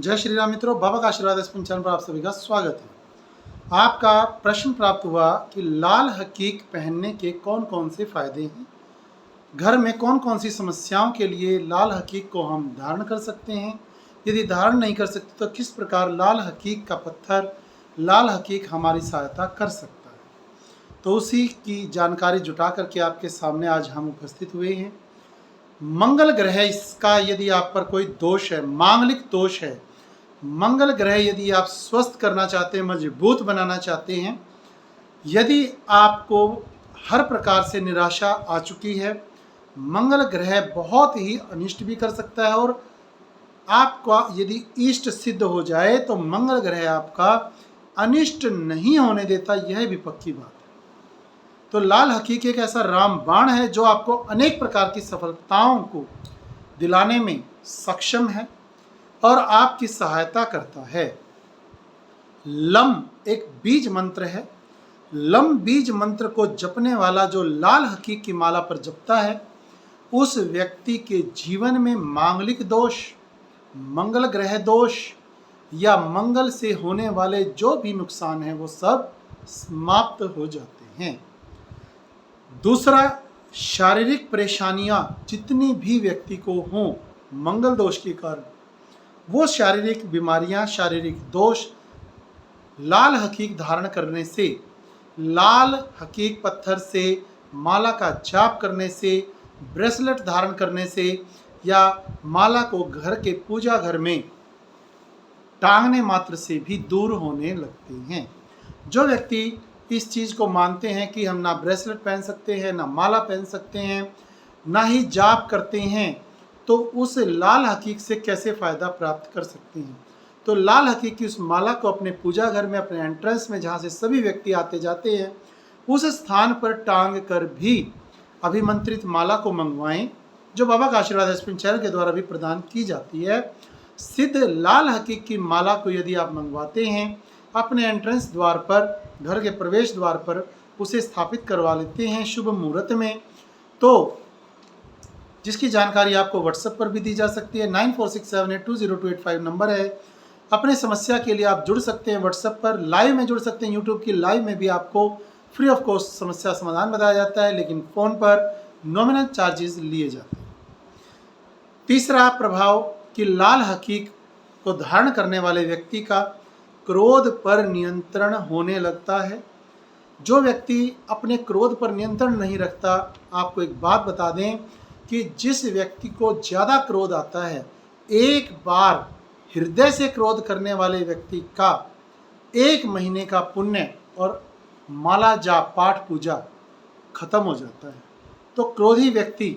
जय श्री राम मित्रों, बाबा का आशीर्वाद इस चैनल पर आप सभी का स्वागत है। आपका प्रश्न प्राप्त हुआ कि लाल हकीक पहनने के कौन कौन से फायदे हैं। घर में कौन कौन सी समस्याओं के लिए लाल हकीक को हम धारण कर सकते हैं। यदि धारण नहीं कर सकते तो किस प्रकार लाल हकीक का पत्थर, लाल हकीक हमारी सहायता कर सकता है। तो उसी की जानकारी जुटा करके आपके सामने आज हम उपस्थित हुए हैं। मंगल ग्रह, इसका यदि आप पर कोई दोष है, मांगलिक दोष है, मंगल ग्रह यदि आप स्वस्थ करना चाहते हैं, मजबूत बनाना चाहते हैं, यदि आपको हर प्रकार से निराशा आ चुकी है, मंगल ग्रह बहुत ही अनिष्ट भी कर सकता है। और आपका यदि इष्ट सिद्ध हो जाए तो मंगल ग्रह आपका अनिष्ट नहीं होने देता, यह भी पक्की बात है। तो लाल हकीक एक ऐसा रामबाण है जो आपको अनेक प्रकार की सफलताओं को दिलाने में सक्षम है और आपकी सहायता करता है। लम एक बीज मंत्र है। लम बीज मंत्र को जपने वाला जो लाल हकीक की माला पर जपता है, उस व्यक्ति के जीवन में मांगलिक दोष, मंगल ग्रह दोष या मंगल से होने वाले जो भी नुकसान है वो सब समाप्त हो जाते हैं। दूसरा, शारीरिक परेशानियां जितनी भी व्यक्ति को हों मंगल दोष के कारण, वो शारीरिक बीमारियां, शारीरिक दोष लाल हकीक धारण करने से, लाल हकीक पत्थर से माला का जाप करने से, ब्रेसलेट धारण करने से या माला को घर के पूजा घर में टांगने मात्र से भी दूर होने लगते हैं। जो व्यक्ति इस चीज़ को मानते हैं कि हम ना ब्रेसलेट पहन सकते हैं, ना माला पहन सकते हैं, ना ही जाप करते हैं, तो उस लाल हकीक से कैसे फ़ायदा प्राप्त कर सकते हैं। तो लाल हकीक की उस माला को अपने पूजा घर में, अपने एंट्रेंस में, जहाँ से सभी व्यक्ति आते जाते हैं, उस स्थान पर टांग कर भी अभिमंत्रित माला को मंगवाएं, जो बाबा का आशीर्वाद चैनल के द्वारा भी प्रदान की जाती है। सिद्ध लाल हकीक की माला को यदि आप मंगवाते हैं, अपने एंट्रेंस द्वार पर, घर के प्रवेश द्वार पर उसे स्थापित करवा लेते हैं शुभ मुहूर्त में, तो जिसकी जानकारी आपको व्हाट्सएप पर भी दी जा सकती है। 9467820285 नंबर है। अपने समस्या के लिए आप जुड़ सकते हैं व्हाट्सएप पर, लाइव में जुड़ सकते हैं। यूट्यूब की लाइव में भी आपको फ्री ऑफ कॉस्ट समस्या समाधान बताया जाता है, लेकिन फ़ोन पर नॉमिनल चार्जेस लिए जाते हैं। तीसरा प्रभाव कि लाल हकीक को धारण करने वाले व्यक्ति का क्रोध पर नियंत्रण होने लगता है। जो व्यक्ति अपने क्रोध पर नियंत्रण नहीं रखता, आपको एक बात बता दें कि जिस व्यक्ति को ज़्यादा क्रोध आता है, एक बार हृदय से क्रोध करने वाले व्यक्ति का 1 महीने का पुण्य और माला जाप, पाठ पूजा खत्म हो जाता है। तो क्रोधी व्यक्ति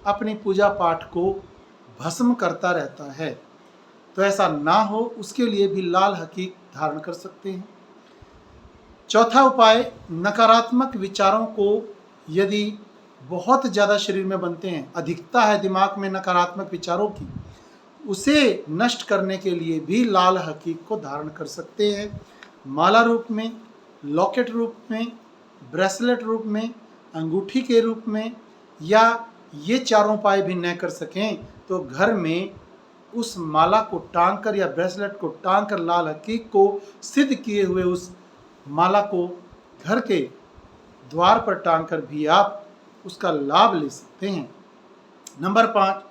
अपनी पूजा पाठ को भस्म करता रहता है। तो ऐसा ना हो, उसके लिए भी लाल हकीक धारण कर सकते हैं। चौथा उपाय, नकारात्मक विचारों को यदि बहुत ज़्यादा शरीर में बनते हैं, अधिकता है दिमाग में नकारात्मक विचारों की, उसे नष्ट करने के लिए भी लाल हकीक को धारण कर सकते हैं। माला रूप में, लॉकेट रूप में, ब्रेसलेट रूप में, अंगूठी के रूप में, या ये चारों उपाय भी न कर सकें तो घर में उस माला को टांग कर या ब्रेसलेट को टांग कर लाल हकीक को सिद्ध किए हुए उस माला को घर के द्वार पर टांग कर भी आप उसका लाभ ले सकते हैं। नंबर 5,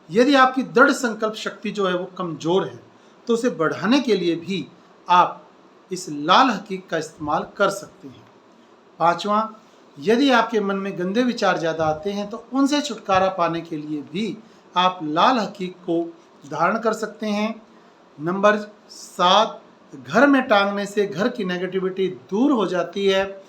यदि आपकी दृढ़ संकल्प शक्ति जो है वो कमज़ोर है, तो उसे बढ़ाने के लिए भी आप इस लाल हकीक का इस्तेमाल कर सकते हैं। 5वां, यदि आपके मन में गंदे विचार ज़्यादा आते हैं तो उनसे छुटकारा पाने के लिए भी आप लाल हकीक को धारण कर सकते हैं। नंबर 7, घर में टांगने से घर की नेगेटिविटी दूर हो जाती है।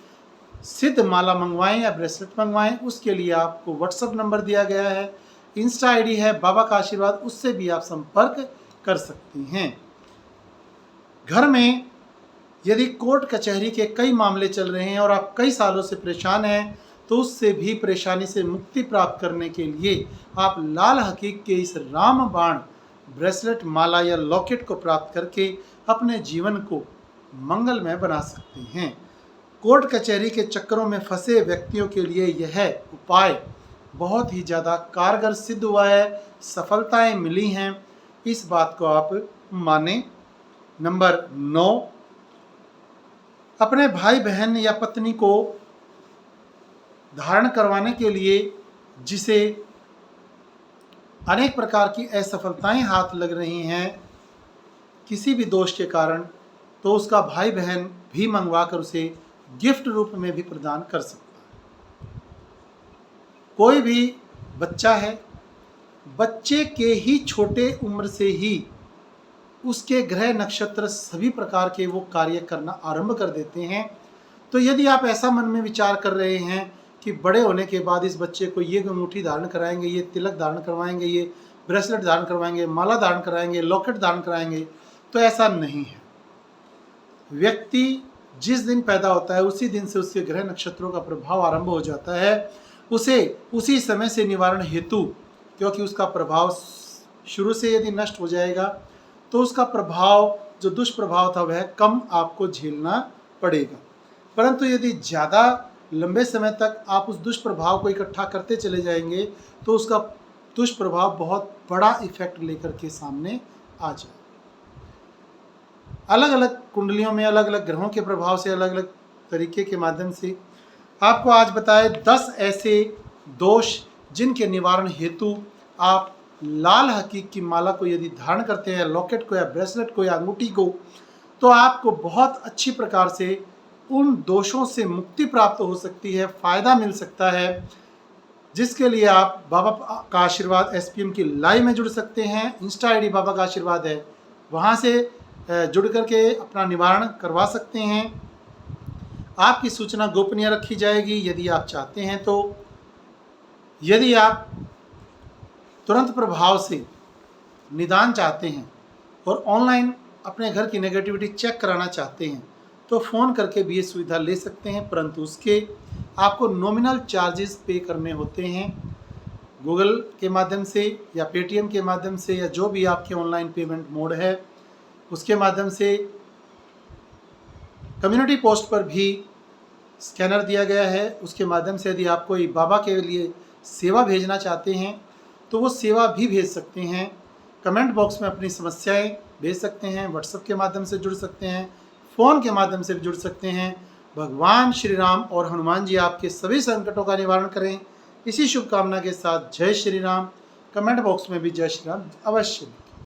सिद्ध माला मंगवाएं या ब्रेसलेट मंगवाएं, उसके लिए आपको व्हाट्सएप नंबर दिया गया है, इंस्टा आईडी है बाबा का आशीर्वाद, उससे भी आप संपर्क कर सकती हैं। घर में यदि कोर्ट कचहरी के कई मामले चल रहे हैं और आप कई सालों से परेशान हैं, तो उससे भी परेशानी से मुक्ति प्राप्त करने के लिए आप लाल हकीक के इस रामबाण ब्रेसलेट, माला या लॉकेट को प्राप्त करके अपने जीवन को मंगलमय बना सकते हैं। कोर्ट कचहरी के चक्करों में फंसे व्यक्तियों के लिए यह उपाय बहुत ही ज़्यादा कारगर सिद्ध हुआ है, सफलताएं मिली हैं। इस बात को आप माने। नंबर 9, अपने भाई बहन या पत्नी को धारण करवाने के लिए जिसे अनेक प्रकार की असफलताएं हाथ लग रही हैं किसी भी दोष के कारण, तो उसका भाई बहन भी मंगवा कर उसे गिफ्ट रूप में भी प्रदान कर सकता है। कोई भी बच्चा है, बच्चे के ही छोटे उम्र से ही उसके ग्रह नक्षत्र सभी प्रकार के वो कार्य करना आरंभ कर देते हैं। तो यदि आप ऐसा मन में विचार कर रहे हैं कि बड़े होने के बाद इस बच्चे को ये अंगूठी धारण कराएंगे, ये तिलक धारण करवाएंगे, ये ब्रेसलेट धारण करवाएंगे, माला धारण कराएंगे, लॉकेट धारण कराएंगे, तो ऐसा नहीं है। व्यक्ति जिस दिन पैदा होता है उसी दिन से उसके ग्रह नक्षत्रों का प्रभाव आरंभ हो जाता है। उसे उसी समय से निवारण हेतु, क्योंकि उसका प्रभाव शुरू से यदि नष्ट हो जाएगा तो उसका प्रभाव, जो दुष्प्रभाव था, वह कम आपको झेलना पड़ेगा। परंतु यदि ज़्यादा लंबे समय तक आप उस दुष्प्रभाव को इकट्ठा करते चले जाएंगे तो उसका दुष्प्रभाव बहुत बड़ा इफेक्ट लेकर के सामने आ जाए। अलग अलग कुंडलियों में अलग अलग ग्रहों के प्रभाव से अलग अलग तरीके के माध्यम से आपको आज बताए 10 ऐसे दोष जिनके निवारण हेतु आप लाल हकीक की माला को यदि धारण करते हैं, लॉकेट को या ब्रेसलेट को या अंगूठी को, तो आपको बहुत अच्छी प्रकार से उन दोषों से मुक्ति प्राप्त हो सकती है, फ़ायदा मिल सकता है, जिसके लिए आप बाबा का आशीर्वाद SPM की लाइव में जुड़ सकते हैं। इंस्टा ID बाबा का आशीर्वाद है, वहाँ से जुड़ करके अपना निवारण करवा सकते हैं। आपकी सूचना गोपनीय रखी जाएगी यदि आप चाहते हैं तो। यदि आप तुरंत प्रभाव से निदान चाहते हैं और ऑनलाइन अपने घर की नेगेटिविटी चेक कराना चाहते हैं तो फ़ोन करके भी ये सुविधा ले सकते हैं, परंतु उसके आपको नॉमिनल चार्जेस पे करने होते हैं। गूगल के माध्यम से या पेटीएम के माध्यम से या जो भी आपके ऑनलाइन पेमेंट मोड है उसके माध्यम से। कम्युनिटी पोस्ट पर भी स्कैनर दिया गया है, उसके माध्यम से यदि आप कोई बाबा के लिए सेवा भेजना चाहते हैं तो वो सेवा भी भेज सकते हैं। कमेंट बॉक्स में अपनी समस्याएं भेज सकते हैं, व्हाट्सएप के माध्यम से जुड़ सकते हैं, फ़ोन के माध्यम से भी जुड़ सकते हैं। भगवान श्री राम और हनुमान जी आपके सभी संकटों का निवारण करें, इसी शुभकामना के साथ जय श्री राम। कमेंट बॉक्स में भी जय श्री राम अवश्य लिखें।